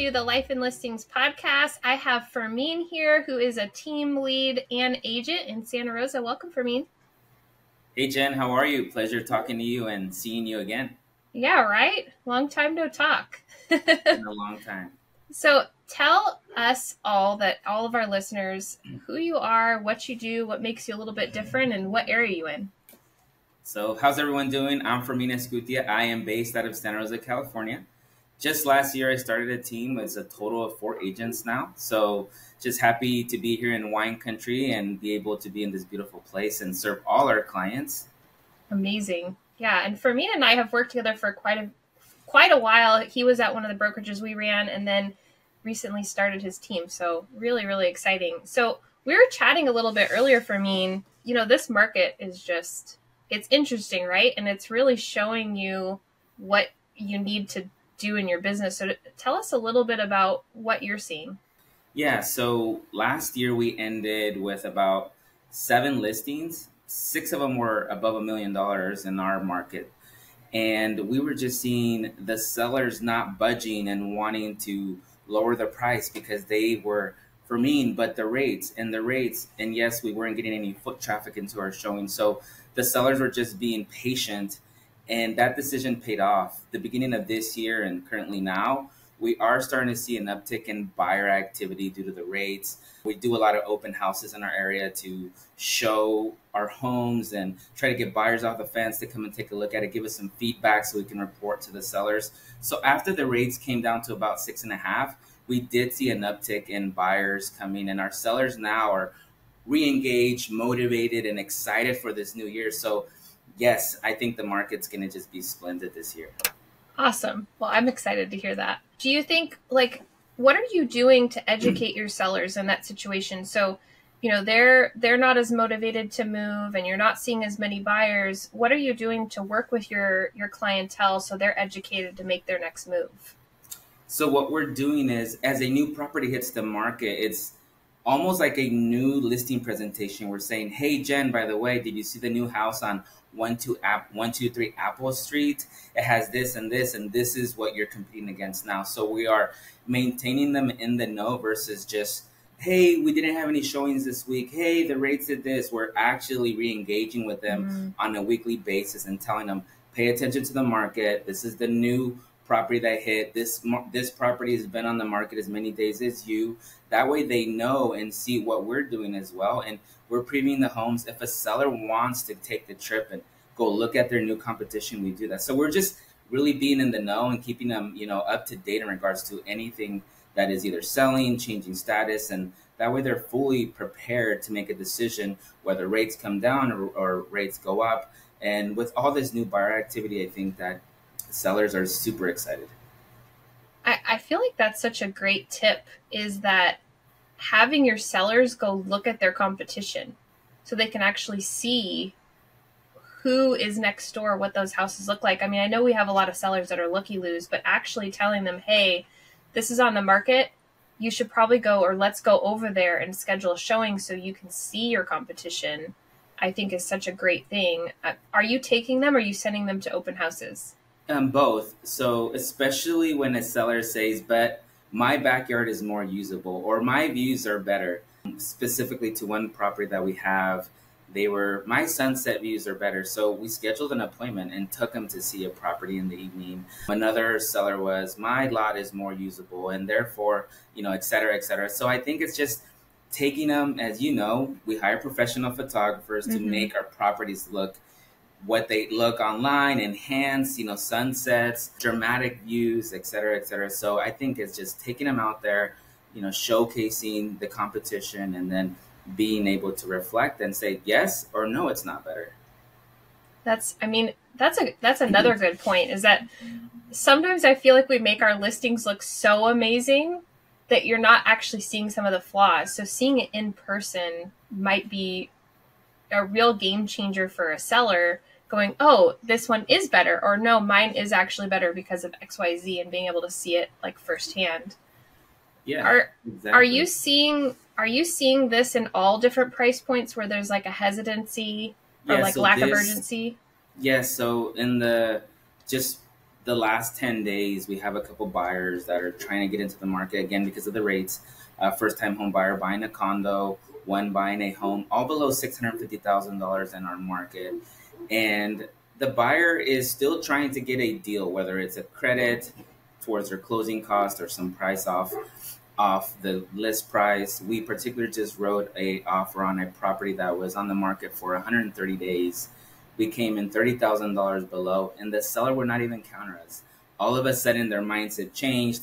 to the Life and Listings podcast. I have Fermin here, who is a team lead and agent in Santa Rosa. Welcome, Fermin. Hey, Jen, how are you? Pleasure talking to you and seeing you again. Yeah, right? Long time no talk. Been a long time. So tell us all of our listeners, who you are, what you do, what makes you a little bit different, and what area you in. So how's everyone doing? I'm Fermin Escutia. I am based out of Santa Rosa, California. Just last year, I started a team. It's a total of 4 agents now. So just happy to be here in wine country and be able to be in this beautiful place and serve all our clients. Amazing. Yeah, and Fermin and I have worked together for quite a while. He was at one of the brokerages we ran and then recently started his team. So really, really exciting. So we were chatting a little bit earlier, Fermin. You know, this market is just, it's interesting, right? And it's really showing you what you need to do in your business. So tell us a little bit about what you're seeing. Yeah, so last year we ended with about 7 listings. 6 of them were above $1 million in our market. And we were just seeing the sellers not budging and wanting to lower the price because they were Fermin, but the rates, and yes, we weren't getting any foot traffic into our showing. So the sellers were just being patient, and that decision paid off. The beginning of this year and currently now, we are starting to see an uptick in buyer activity due to the rates. We do a lot of open houses in our area to show our homes and try to get buyers off the fence to come and take a look at it, give us some feedback so we can report to the sellers. So after the rates came down to about 6.5, we did see an uptick in buyers coming, and our sellers now are re-engaged, motivated, and excited for this new year. So yes, I think the market's going to just be splendid this year. Awesome. Well, I'm excited to hear that. Do you think, what are you doing to educate your sellers in that situation? So, you know, they're not as motivated to move and you're not seeing as many buyers. What are you doing to work with your clientele so they're educated to make their next move? So what we're doing is, as a new property hits the market, it's almost like a new listing presentation. We're saying, hey, Jen, by the way, did you see the new house on 123 Apple Street? It has this and this, and this is what you're competing against now. So we are maintaining them in the know versus just, hey, we didn't have any showings this week. Hey, the rates did this. We're actually re-engaging with them on a weekly basis and telling them, pay attention to the market. This is the new property that hit. This property has been on the market as many days as you. That way they know and see what we're doing as well. And we're previewing the homes. If a seller wants to take the trip and go look at their new competition, we do that. So we're just really being in the know and keeping them, up to date in regards to anything that is either selling, changing status, and that way they're fully prepared to make a decision whether rates come down or rates go up. And with all this new buyer activity, I think that sellers are super excited. I feel like that's such a great tip, is that having your sellers go look at their competition so they can actually see who is next door, what those houses look like. I mean, I know we have a lot of sellers that are looky-loos, but actually telling them, hey, this is on the market. You should probably go, or let's go over there and schedule a showing so you can see your competition, I think is such a great thing. Are you taking them or are you sending them to open houses? Both. So especially when a seller says, but my backyard is more usable or my views are better. Specifically to one property that we have, my sunset views are better. So we scheduled an appointment and took them to see a property in the evening. Another seller was, my lot is more usable and therefore, et cetera, et cetera. So I think it's just taking them, as you know, we hire professional photographers to make our properties look what they look online, enhance, sunsets, dramatic views, et cetera, et cetera. So I think it's just taking them out there, showcasing the competition and then being able to reflect and say yes or no, it's not better. That's another good point, is that sometimes I feel like we make our listings look so amazing that you're not actually seeing some of the flaws. So seeing it in person might be a real game changer for a seller, going, oh, this one is better, or no, mine is actually better because of XYZ, and being able to see it like firsthand. Yeah. Exactly. Are you seeing this in all different price points where there's like a hesitancy or lack of urgency? Yes. So in the the last 10 days, we have a couple buyers that are trying to get into the market again because of the rates. First time home buyer buying a condo, one buying a home, all below $650,000 in our market. And the buyer is still trying to get a deal, whether it's a credit towards their closing cost or some price off the list price. We particularly just wrote a offer on a property that was on the market for 130 days. We came in $30,000 below, and the seller would not even counter us. All of a sudden, their mindset changed.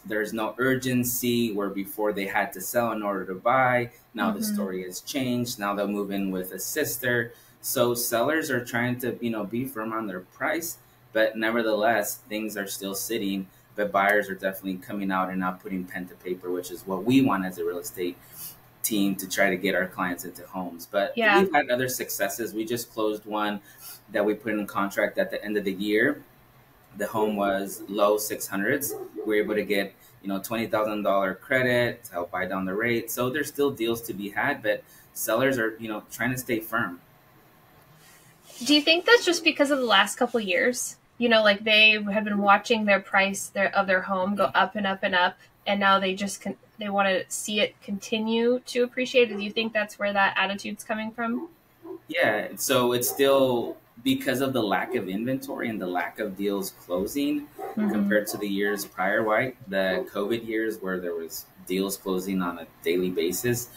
There's no urgency where before they had to sell in order to buy. Now the story has changed. Now they'll move in with a sister. So sellers are trying to, be firm on their price, but nevertheless, things are still sitting. But buyers are definitely coming out and not putting pen to paper, which is what we want as a real estate team to try to get our clients into homes. But we've had other successes. We just closed one that we put in contract at the end of the year. The home was low 600s. We were able to get, $20,000 credit to help buy down the rate. So there's still deals to be had, but sellers are, trying to stay firm. Do you think that's just because of the last couple of years? Like they have been watching their price of their home go up and up and up, and now they just they want to see it continue to appreciate. Do you think that's where that attitude's coming from? Yeah, so it's still because of the lack of inventory and the lack of deals closing compared to the years prior, right? The COVID years where there was deals closing on a daily basis.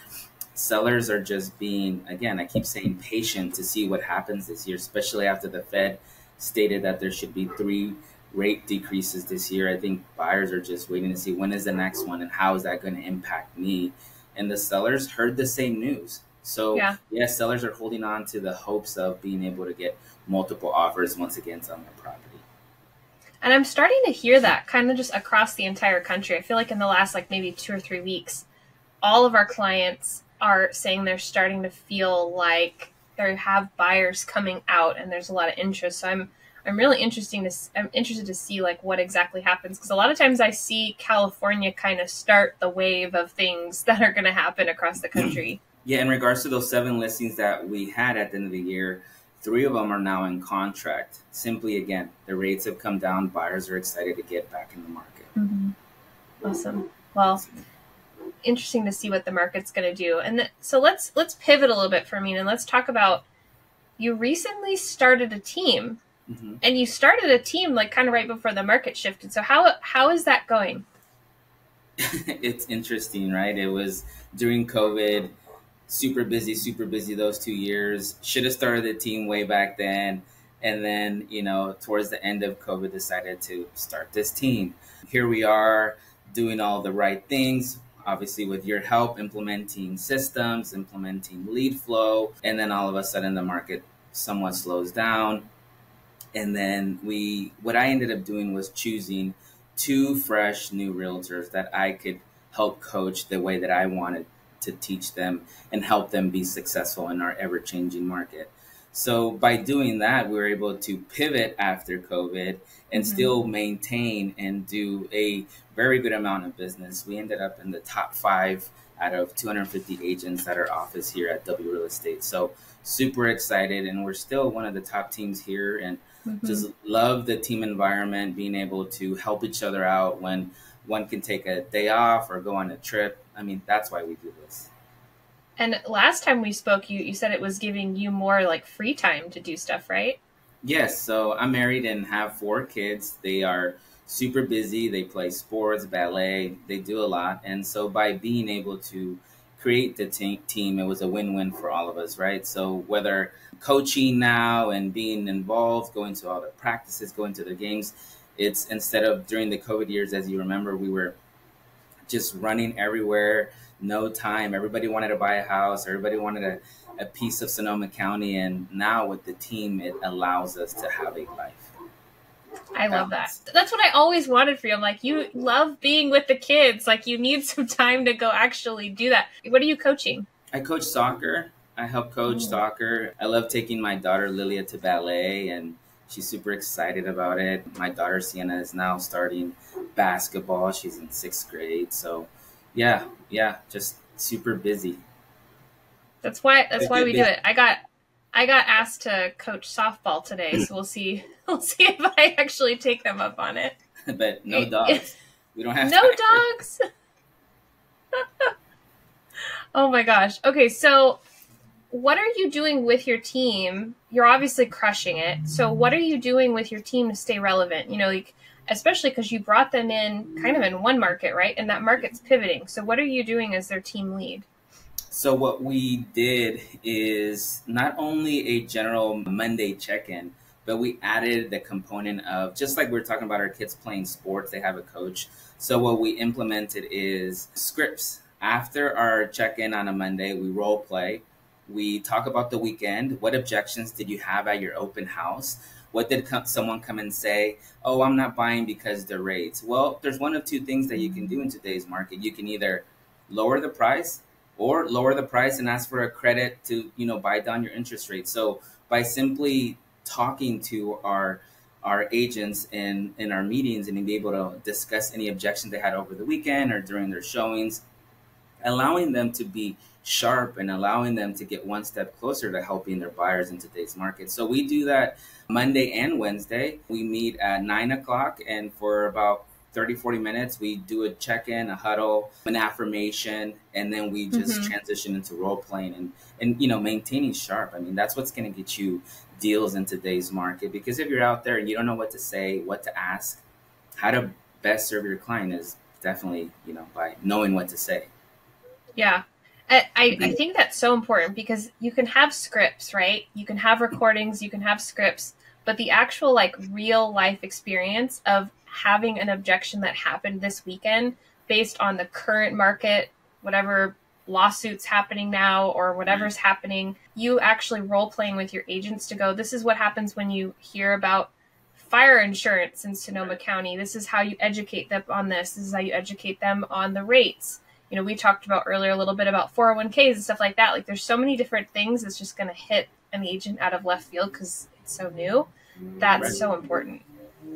Sellers are just being, again, I keep saying patient to see what happens this year, especially after the Fed stated that there should be 3 rate decreases this year. I think buyers are just waiting to see when is the next one and how is that going to impact me. And the sellers heard the same news. So yes, sellers are holding on to the hopes of being able to get multiple offers once again on their property. And I'm starting to hear that kind of just across the entire country. I feel like in the last maybe 2 or 3 weeks, all of our clients are saying they're starting to feel like they have buyers coming out and there's a lot of interest. So I'm really interested to see what exactly happens, because a lot of times I see California kind of start the wave of things that are going to happen across the country. Yeah, in regards to those 7 listings that we had at the end of the year, 3 of them are now in contract. Simply, again, the rates have come down. Buyers are excited to get back in the market. Awesome. Well, interesting to see what the market's going to do. And so let's pivot a little bit, Fermin, and let's talk about, you recently started a team, and you started a team kind of right before the market shifted. So how is that going? It's interesting, right? It was during COVID, super busy those 2 years. Should have started the team way back then. And then, towards the end of COVID, decided to start this team. Here we are doing all the right things, obviously with your help, implementing systems, implementing lead flow. And then all of a sudden the market somewhat slows down. And then what I ended up doing was choosing 2 fresh new realtors that I could help coach the way that I wanted to teach them and help them be successful in our ever-changing market. So by doing that, we were able to pivot after COVID and still maintain and do a very good amount of business. We ended up in the top 5 out of 250 agents at our office here at W Real Estate. So super excited, and we're still one of the top teams here, and just love the team environment, being able to help each other out when one can take a day off or go on a trip. I mean, that's why we do this. And last time we spoke, you said it was giving you more free time to do stuff, right? Yes. So I'm married and have 4 kids. They are super busy. They play sports, ballet. They do a lot. And so by being able to create the team, it was a win-win for all of us, right? So whether coaching now and being involved, going to all the practices, going to the games, it's instead of during the COVID years, as you remember, we were just running everywhere, no time. Everybody wanted to buy a house. Everybody wanted a piece of Sonoma County. And now with the team, it allows us to have a life. I love that. That's what I always wanted for you. I'm like, you love being with the kids. You need some time to go actually do that. What are you coaching? I coach soccer. I help coach soccer. I love taking my daughter Lilia to ballet, and she's super excited about it. My daughter Sienna is now starting basketball. She's in 6th grade. So yeah, just super busy. That's why we do it. I got asked to coach softball today, so we'll see. We'll see if I actually take them up on it. But no dogs. We don't have No time for dogs. Oh my gosh. Okay, so what are you doing with your team? You're obviously crushing it. So what are you doing with your team to stay relevant? You know, like especially because you brought them in kind of in one market, right? And that market's pivoting. So what are you doing as their team lead? So what we did is not only a general Monday check-in, but we added the component of, just like we're talking about our kids playing sports, they have a coach. So what we implemented is scripts. After our check-in on a Monday, we role play. We talk about the weekend. What objections did you have at your open house? What did someone come and say? Oh, I'm not buying because the rates. Well, there's one of two things that you can do in today's market. You can either lower the price or lower the price and ask for a credit to, buy down your interest rate. So by simply talking to our agents in our meetings and being able to discuss any objections they had over the weekend or during their showings, allowing them to be sharp and allowing them to get one step closer to helping their buyers in today's market. So we do that Monday and Wednesday. We meet at 9 o'clock, and for about 30-40 minutes, we do a check-in, a huddle, an affirmation, and then we just transition into role playing and maintaining sharp. I mean, that's what's going to get you deals in today's market, because if you're out there and you don't know what to say, what to ask, how to best serve your client is definitely, by knowing what to say. Yeah. I think that's so important because you can have scripts, right? You can have recordings, you can have scripts, but the actual like real life experience of having an objection that happened this weekend based on the current market, whatever lawsuits happening now or whatever's happening, you actually role playing with your agents to go, this is what happens when you hear about fire insurance in Sonoma County. This is how you educate them on this. This is how you educate them on the rates. We talked about earlier a little bit about 401ks and stuff like that. Like there's so many different things that's just going to hit an agent out of left field because it's so new. That's so important.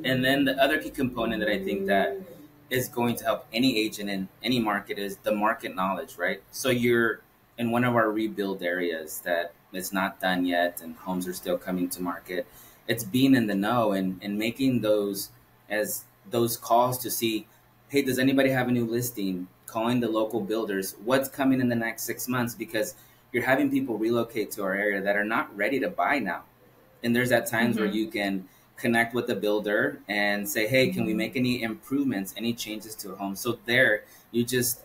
And then the other key component that I think that is going to help any agent in any market is the market knowledge, right? So you're in one of our rebuild areas that is not done yet and homes are still coming to market. It's being in the know and making those calls to see, hey, does anybody have a new listing? Calling the local builders, what's coming in the next 6 months, because you're having people relocate to our area that are not ready to buy now. And there's at times where you can connect with the builder and say, hey, can we make any improvements, any changes to a home? So there, you just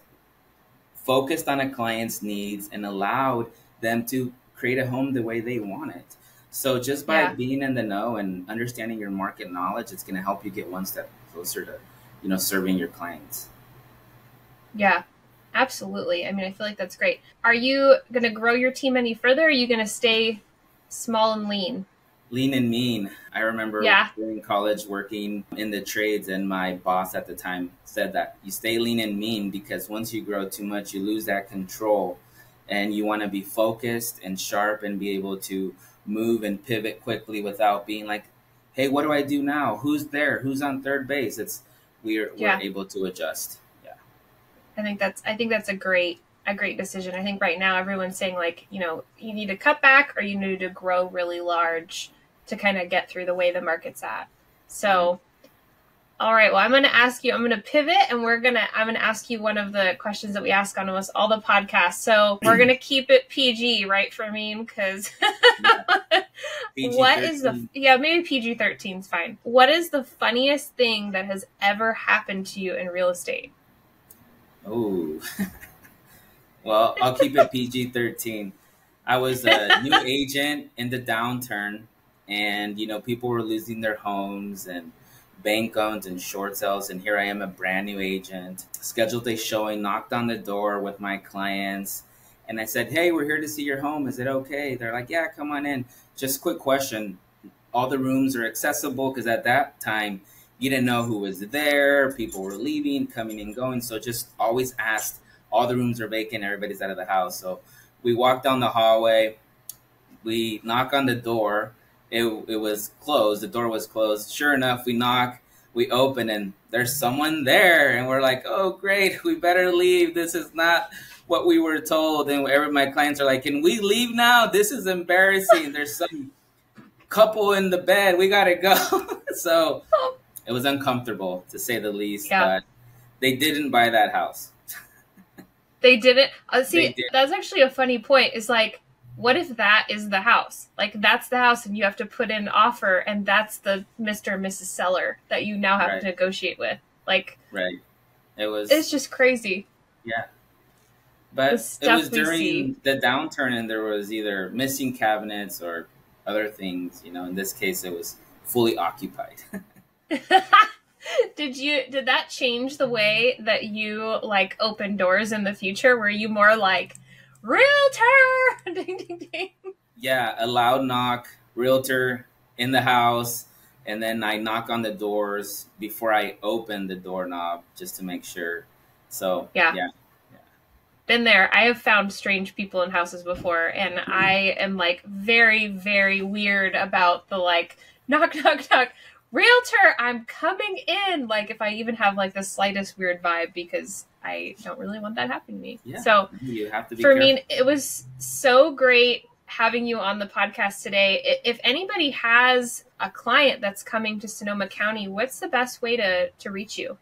focused on a client's needs and allowed them to create a home the way they want it. So just by being in the know and understanding your market knowledge, it's going to help you get one step closer to, serving your clients. Yeah, absolutely. I mean, I feel like that's great. Are you going to grow your team any further? Or are you going to stay small and lean? Lean and mean. I remember during college working in the trades, and my boss at the time said that you stay lean and mean because once you grow too much, you lose that control, and you want to be focused and sharp and be able to move and pivot quickly without being like, hey, what do I do now? Who's there? Who's on third base? We're able to adjust. I think that's a great decision. I think right now everyone's saying like, you need to cut back or you need to grow really large to kind of get through the way the market's at. So, all right, well, I'm going to pivot and I'm going to ask you one of the questions that we ask on almost all the podcasts. So we're going to keep it PG, right, Fermin? Because what is maybe PG-13 is fine. What is the funniest thing that has ever happened to you in real estate? Oh, well, I'll keep it PG-13. I was a new agent in the downturn, and people were losing their homes and bank owns and short sales, and here I am, a brand new agent, scheduled a showing, knocked on the door with my clients, and I said, hey, we're here to see your home. Is it okay? They're like, yeah, come on in. Just quick question. All the rooms are accessible, because at that time, you didn't know who was there. People were leaving, coming and going. So just always asked, all the rooms are vacant. Everybody's out of the house. So we walked down the hallway. We knock on the door. It was closed. The door was closed. Sure enough, we knock. We open and there's someone there. And we're like, oh, great. We better leave. This is not what we were told, and my clients are like, "Can we leave now? This is embarrassing. There's some couple in the bed. We gotta go." So it was uncomfortable to say the least. Yeah. But they didn't buy that house. They didn't. See, They did. that's actually a funny point. Is like, what if that is the house? Like, that's the house, and you have to put in an offer, and that's the Mr. and Mrs. Seller that you now have Right. to negotiate with. Like, Right. it's just crazy. Yeah. But The it stuff was we during see. the downturn, and there was either missing cabinets or other things. You know, in this case, it was fully occupied. Did that change the way that you like open doors in the future? Were you more like realtor? Ding ding ding. Yeah, a loud knock, realtor in the house, and then I knock on the doors before I open the doorknob just to make sure. So Yeah. yeah. Been there. I have found strange people in houses before, and I am like very, very weird about the like knock, knock, knock. Realtor, I'm coming in. Like if I even have like the slightest weird vibe, because I don't really want that happening to me. Yeah. So You have to be Fermin, careful. it was so great having you on the podcast today. If anybody has a client that's coming to Sonoma County, what's the best way to reach you?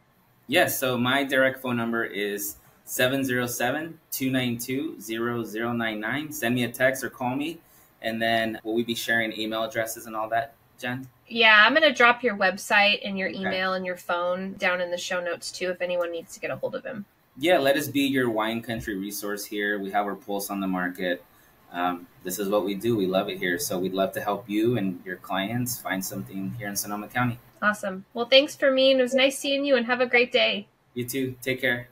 Yes, so my direct phone number is 707-292-0099. Send me a text or call me, and then will we be sharing email addresses and all that, Jen? Yeah, I'm going to drop your website and your Okay. email and your phone down in the show notes too if anyone needs to get a hold of him. Yeah, let us be your wine country resource here. We have our pulse on the market. This is what we do. We love it here. So we'd love to help you and your clients find something here in Sonoma County. Awesome. Well, thanks, Fermin. It was nice seeing you, and have a great day. You too. Take care.